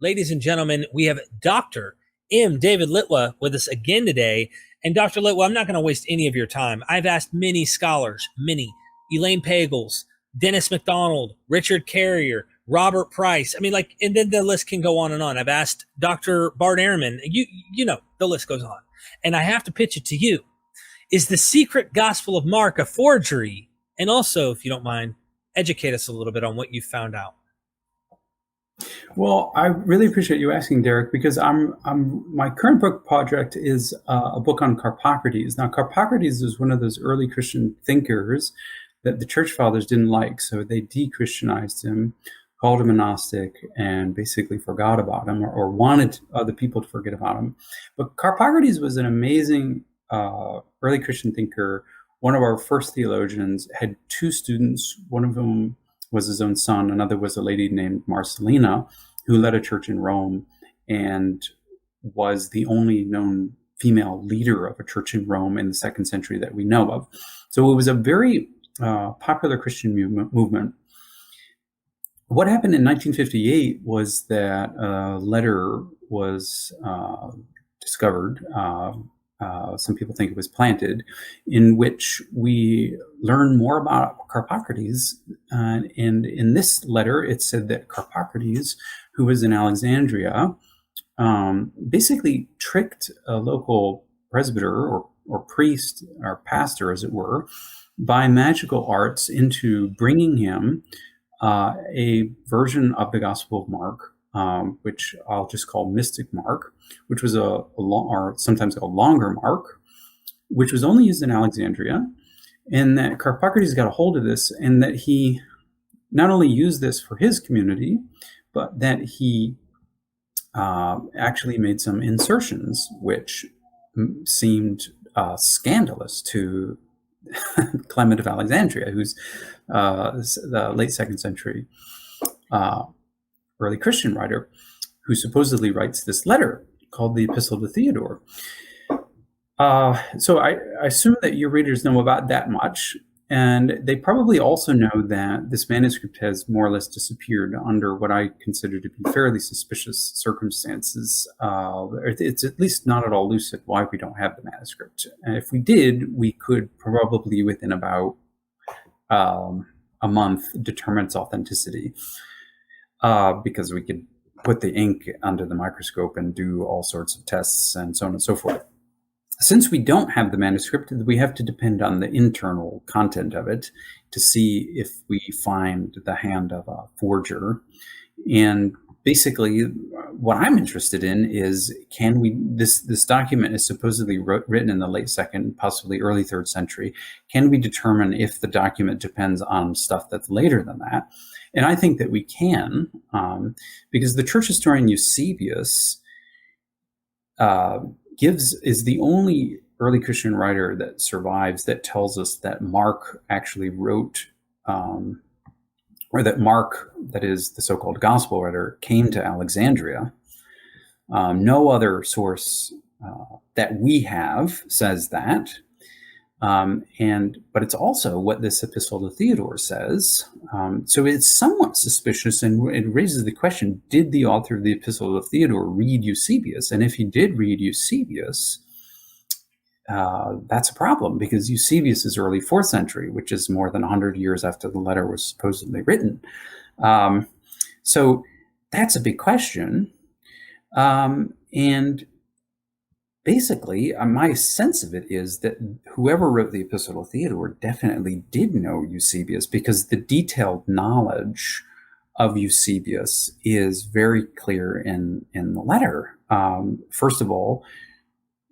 Ladies and gentlemen, we have Dr. M. David Litwa with us again today. And Dr. Litwa, I'm not going to waste any of your time. I've asked many scholars, Elaine Pagels, Dennis MacDonald, Richard Carrier, Robert Price. And then the list can go on and on. I've asked Dr. Bart Ehrman. You know, the list goes on. And I have to pitch it to you. Is the secret gospel of Mark a forgery? And also, if you don't mind, educate us a little bit on what you found out. Well, I really appreciate you asking, Derek, because my current book project is a book on Carpocrates. Now, Carpocrates is one of those early Christian thinkers that the church fathers didn't like, so they de-Christianized him, called him a Gnostic, and basically forgot about him, or wanted other people to forget about him. But Carpocrates was an amazing early Christian thinker. One of our first theologians, had two students. One of them was his own son. Another was a lady named Marcellina, who led a church in Rome and was the only known female leader of a church in Rome in the 2nd century that we know of. So it was a very popular Christian movement. What happened in 1958 was that a letter was discovered. Some people think it was planted, in which we learn more about Carpocrates. And in this letter, it said that Carpocrates, who was in Alexandria, basically tricked a local presbyter or priest or pastor, as it were, by magical arts into bringing him a version of the Gospel of Mark, which I'll just call Mystic Mark, which was or sometimes called Longer Mark, which was only used in Alexandria, and that Carpocrates got a hold of this, and that he not only used this for his community, but that he actually made some insertions which seemed scandalous to Clement of Alexandria, who's the late 2nd century early Christian writer, who supposedly writes this letter called the Epistle to Theodore. So I assume that your readers know about that much, and they probably also know that this manuscript has more or less disappeared under what I consider to be fairly suspicious circumstances. It's at least not at all lucid why we don't have the manuscript. And if we did, we could probably within about a month determine its authenticity, because we could put the ink under the microscope and do all sorts of tests and so on and so forth. Since we don't have the manuscript, we have to depend on the internal content of it to see if we find the hand of a forger. And basically, what I'm interested in is, can we, this document is supposedly written in the late 2nd, possibly early 3rd century. Can we determine if the document depends on stuff that's later than that? And I think that we can, because the church historian Eusebius is the only early Christian writer that survives that tells us that Mark actually wrote, or that Mark, that is the so-called gospel writer, came to Alexandria. No other source that we have says that. But it's also what this Epistle to Theodore says. So it's somewhat suspicious, and it raises the question, did the author of the Epistle to Theodore read Eusebius? And if he did read Eusebius, that's a problem, because Eusebius is early 4th century, which is more than 100 years after the letter was supposedly written. So that's a big question. And basically, my sense of it is that whoever wrote the Epistle to Theodore definitely did know Eusebius, because the detailed knowledge of Eusebius is very clear in the letter. First of all,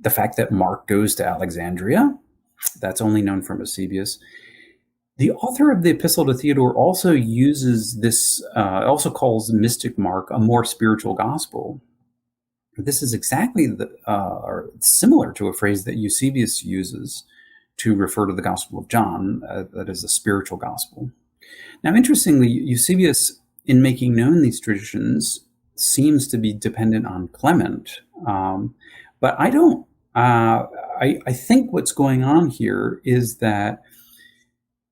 the fact that Mark goes to Alexandria, that's only known from Eusebius. The author of the Epistle to Theodore also uses this, also calls Mystic Mark a more spiritual gospel. This is exactly or similar to a phrase that Eusebius uses to refer to the Gospel of John, that is a spiritual gospel. Now, interestingly, Eusebius, in making known these traditions, seems to be dependent on Clement, but I don't. I think what's going on here is that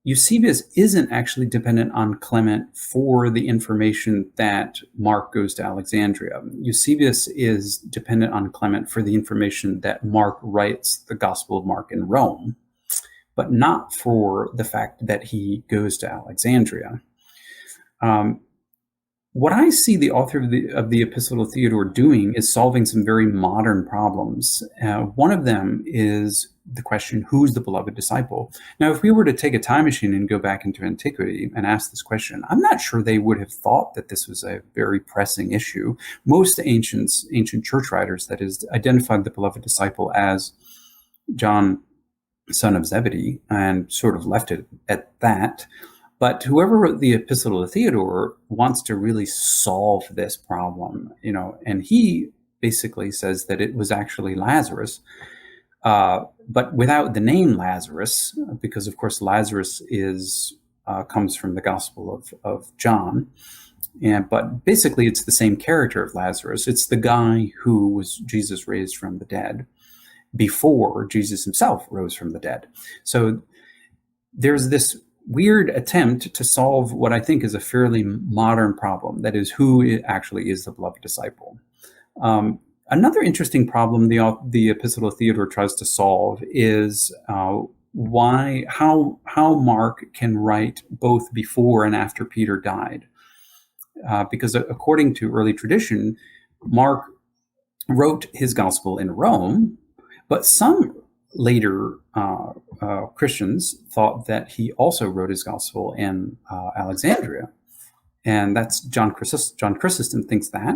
Eusebius isn't actually dependent on Clement for the information that Mark goes to Alexandria. Eusebius is dependent on Clement for the information that Mark writes the Gospel of Mark in Rome, but not for the fact that he goes to Alexandria. What I see the author of the Epistle of Theodore doing is solving some very modern problems. One of them is the question, who's the beloved disciple? Now, if we were to take a time machine and go back into antiquity and ask this question, I'm not sure they would have thought that this was a very pressing issue. Most ancient church writers, that is, identified the beloved disciple as John, son of Zebedee, and sort of left it at that. But whoever wrote the Epistle of Theodore wants to really solve this problem, and he basically says that it was actually Lazarus, but without the name Lazarus, because of course Lazarus comes from the Gospel of John, but basically it's the same character of Lazarus. It's the guy who Jesus raised from the dead before Jesus himself rose from the dead. So there's this weird attempt to solve what I think is a fairly modern problem, that is, who actually is the beloved disciple. Another interesting problem the Epistle of Theodore tries to solve is how Mark can write both before and after Peter died. Because according to early tradition, Mark wrote his gospel in Rome, but some later Christians thought that he also wrote his gospel in Alexandria. And that's John Chrysostom thinks that.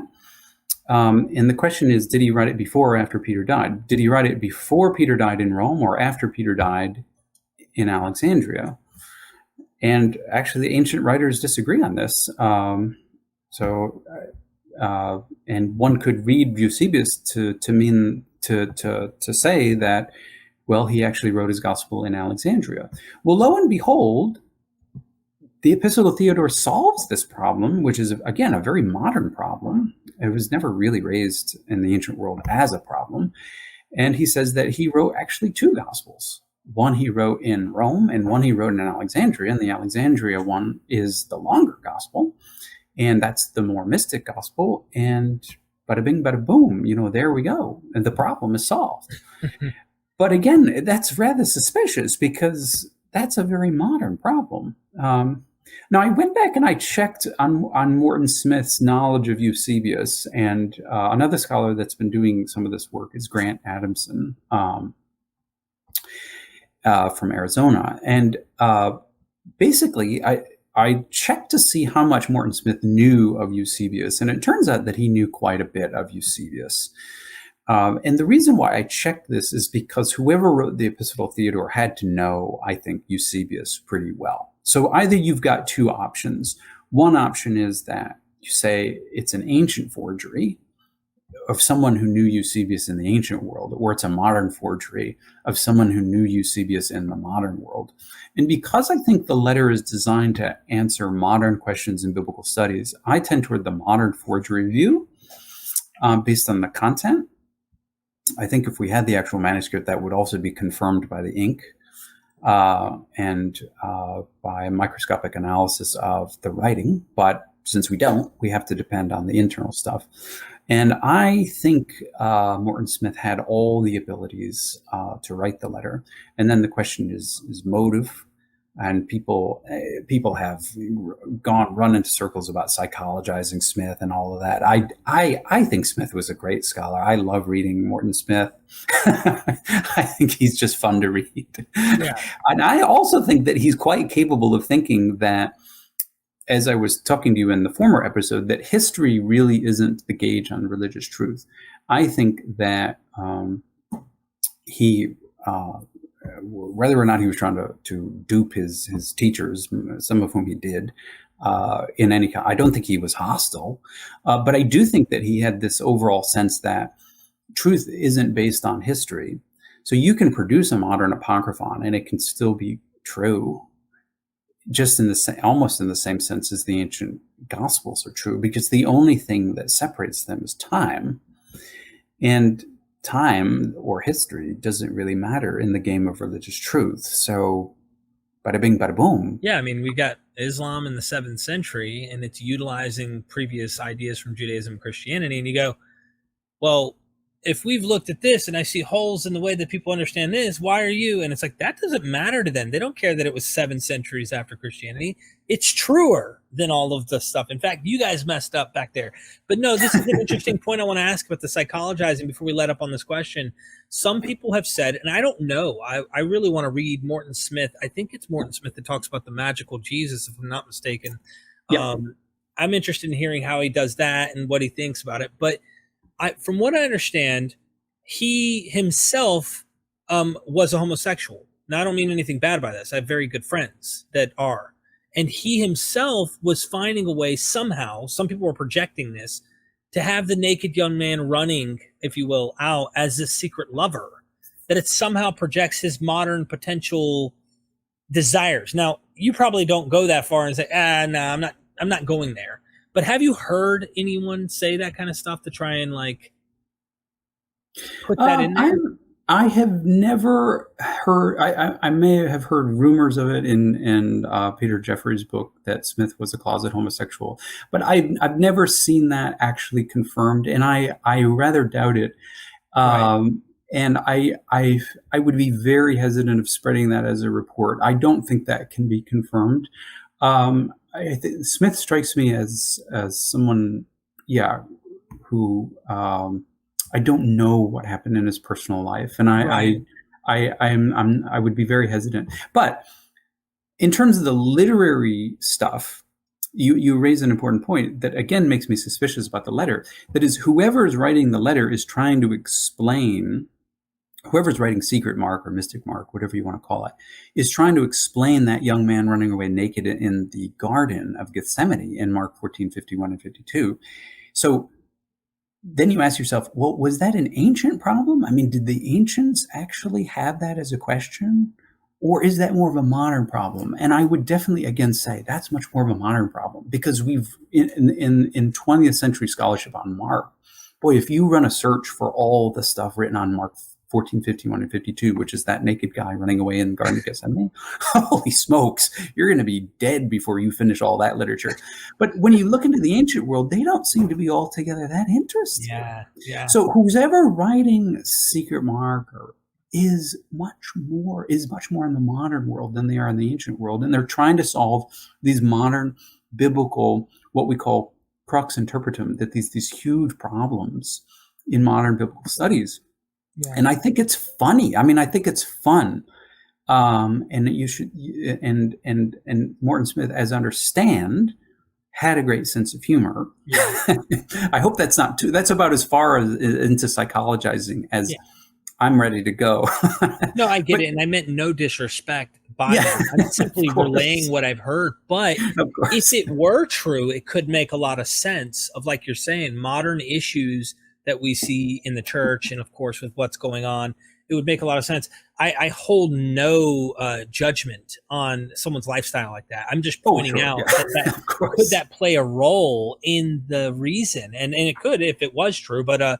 And the question is, did he write it before or after Peter died? Did he write it before Peter died in Rome or after Peter died in Alexandria? And actually, the ancient writers disagree on this. And one could read Eusebius to mean to say that, well, he actually wrote his gospel in Alexandria. Well, lo and behold, the Epistle of Theodore solves this problem, which is, again, a very modern problem. It was never really raised in the ancient world as a problem. And he says that he wrote actually two gospels. One he wrote in Rome and one he wrote in Alexandria. And the Alexandria one is the longer gospel. And that's the more mystic gospel. And bada bing, bada boom, there we go. And the problem is solved. But again, that's rather suspicious because that's a very modern problem. Now, I went back and I checked on Morton Smith's knowledge of Eusebius, and another scholar that's been doing some of this work is Grant Adamson from Arizona. And basically, I checked to see how much Morton Smith knew of Eusebius, and it turns out that he knew quite a bit of Eusebius. And the reason why I checked this is because whoever wrote the Epistle of Theodore had to know, I think, Eusebius pretty well. So either you've got two options. One option is that you say it's an ancient forgery of someone who knew Eusebius in the ancient world, or it's a modern forgery of someone who knew Eusebius in the modern world. And because I think the letter is designed to answer modern questions in biblical studies, I tend toward the modern forgery view based on the content. I think if we had the actual manuscript, that would also be confirmed by the ink and by a microscopic analysis of the writing. But since we don't, we have to depend on the internal stuff. And I think Morton Smith had all the abilities to write the letter. And then the question is motive. And people have run into circles about psychologizing Smith and all of that. I think Smith was a great scholar. I love reading Morton Smith. I think he's just fun to read. Yeah. And I also think that he's quite capable of thinking that, as I was talking to you in the former episode, that history really isn't the gauge on religious truth. I think that he whether or not he was trying to dupe his teachers, some of whom he did, in any kind, I don't think he was hostile, but I do think that he had this overall sense that truth isn't based on history. So you can produce a modern apocryphon and it can still be true, just almost in the same sense as the ancient gospels are true, because the only thing that separates them is time. And time or history doesn't really matter in the game of religious truth. So bada bing, bada boom. Yeah, I mean, we got Islam in the 7th century, and it's utilizing previous ideas from Judaism and Christianity. And you go, well, if we've looked at this and I see holes in the way that people understand this, why are you? And it's like, that doesn't matter to them. They don't care that it was 7 centuries after Christianity. It's truer than all of the stuff. In fact, you guys messed up back there. But no, this is an interesting point I want to ask about the psychologizing before we let up on this question. Some people have said, and I don't know, I really want to read Morton Smith. I think it's Morton Smith that talks about the magical Jesus, if I'm not mistaken. Yeah. I'm interested in hearing how he does that and what he thinks about it. But from what I understand, he himself was a homosexual. Now, I don't mean anything bad by this. I have very good friends that are. And he himself was finding a way somehow, some people were projecting this, to have the naked young man running, if you will, out as a secret lover, that it somehow projects his modern potential desires. Now, you probably don't go that far and say, no, I'm not going there. But have you heard anyone say that kind of stuff to try and like put that in there? I have never heard. I may have heard rumors of it in Peter Jeffrey's book that Smith was a closet homosexual, but I've never seen that actually confirmed, and I rather doubt it. Right. And I would be very hesitant of spreading that as a report. I don't think that can be confirmed. Smith strikes me as someone, who I don't know what happened in his personal life, and I would be very hesitant. But in terms of the literary stuff, you raise an important point that again makes me suspicious about the letter. That is, whoever is writing the letter is trying to explain. Whoever's writing Secret Mark or Mystic Mark, whatever you want to call it, is trying to explain that young man running away naked in the Garden of Gethsemane in Mark 14:51 and 52. So then you ask yourself, well, was that an ancient problem? I mean, did the ancients actually have that as a question? Or is that more of a modern problem? And I would definitely, again, say that's much more of a modern problem, because we've, in 20th century scholarship on Mark, boy, if you run a search for all the stuff written on Mark 14:51 and 52, which is that naked guy running away in the Garden of Gethsemane, holy smokes, you're going to be dead before you finish all that literature. But when you look into the ancient world, they don't seem to be altogether that interested. Yeah. So who's ever writing Secret Mark is much more in the modern world than they are in the ancient world. And they're trying to solve these modern biblical, what we call crux interpretum, that these huge problems in modern biblical studies. Yeah. And I think it's funny. I mean, I think it's fun. And you should, and Morton Smith, as I understand, had a great sense of humor. Yeah. I hope that's not that's about as far as into psychologizing as I'm ready to go. No, I get it. And I meant no disrespect by that. I'm simply relaying what I've heard. But if it were true, it could make a lot of sense of, like you're saying, modern issues that we see in the church, and of course with what's going on, it would make a lot of sense. I hold no judgment on someone's lifestyle like that. I'm just pointing out that could that play a role in the reason, and it could if it was true. But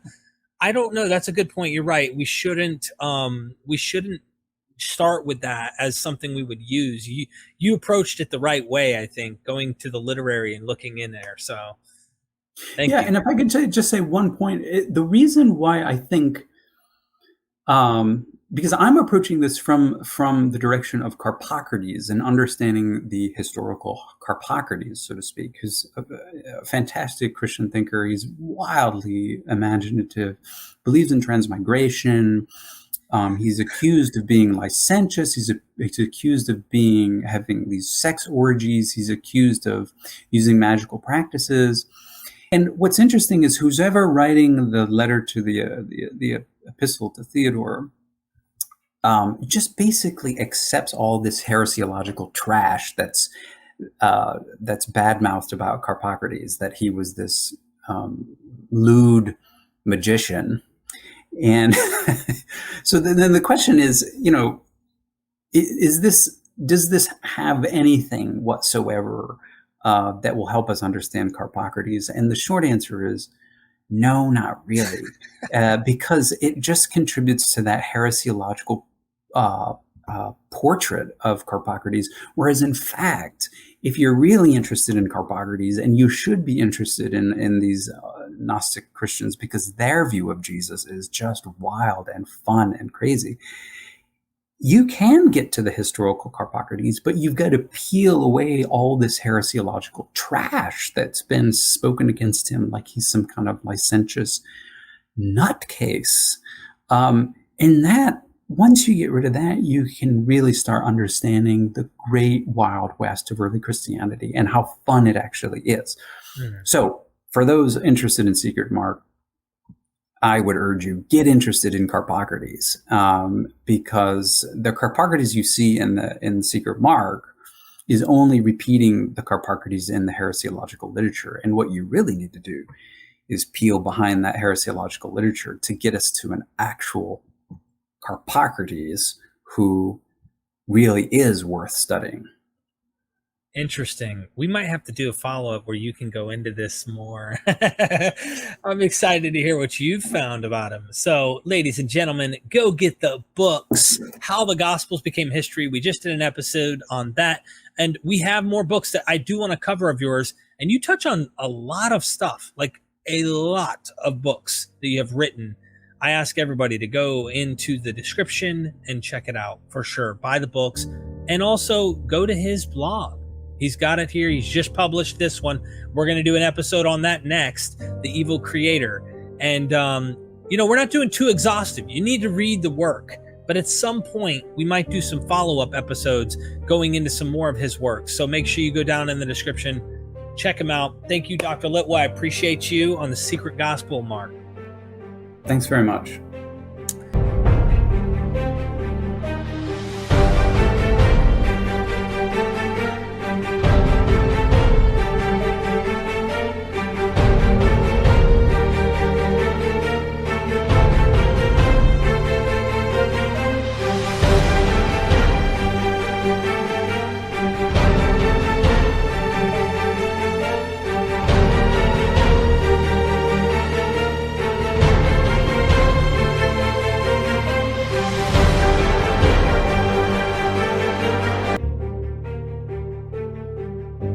I don't know. That's a good point. You're right. We shouldn't start with that as something we would use. You approached it the right way, I think, going to the literary and looking in there. So. Thank you. And if I could just say one point, the reason why I think, because I'm approaching this from the direction of Carpocrates and understanding the historical Carpocrates, so to speak, who's a fantastic Christian thinker. He's wildly imaginative, believes in transmigration. He's accused of being licentious. He's accused of having these sex orgies. He's accused of using magical practices. And what's interesting is who's ever writing the letter to the epistle to Theodore just basically accepts all this heresiological trash that's bad-mouthed about Carpocrates, that he was this lewd magician. And so then the question is, does this have anything whatsoever that will help us understand Carpocrates? And the short answer is no, not really, because it just contributes to that heresiological portrait of Carpocrates, whereas in fact, if you're really interested in Carpocrates, and you should be interested in these Gnostic Christians because their view of Jesus is just wild and fun and crazy, you can get to the historical Carpocrates, but you've got to peel away all this heresiological trash that's been spoken against him like he's some kind of licentious nutcase. And that, once you get rid of that, you can really start understanding the great Wild West of early Christianity and how fun it actually is. Mm-hmm. So for those interested in Secret Mark, I would urge you, get interested in Carpocrates, because the Carpocrates you see in Secret Mark is only repeating the Carpocrates in the heresiological literature. And what you really need to do is peel behind that heresiological literature to get us to an actual Carpocrates who really is worth studying. Interesting. We might have to do a follow-up where you can go into this more. I'm excited to hear what you've found about him. So, ladies and gentlemen, go get the books, How the Gospels Became History. We just did an episode on that, and we have more books that I do want to cover of yours, and you touch on a lot of stuff, like a lot of books that you have written. I ask everybody to go into the description and check it out for sure. Buy the books, and also go to his blog. He's got it here. He's just published this one. We're going to do an episode on that next, The Evil Creator. And, we're not doing too exhaustive. You need to read the work. But at some point, we might do some follow-up episodes going into some more of his work. So make sure you go down in the description. Check him out. Thank you, Dr. Litwa. I appreciate you on the Secret Gospel, Mark. Thanks very much.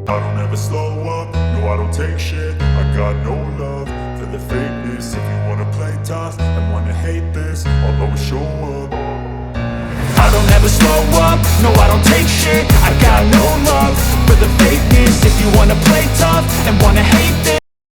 I don't ever slow up, no I don't take shit. I got no love for the fakeness. If you wanna play tough and wanna hate this, I'll always show up. I don't ever slow up, no I don't take shit. I got no love for the fakeness. If you wanna play tough and wanna hate this,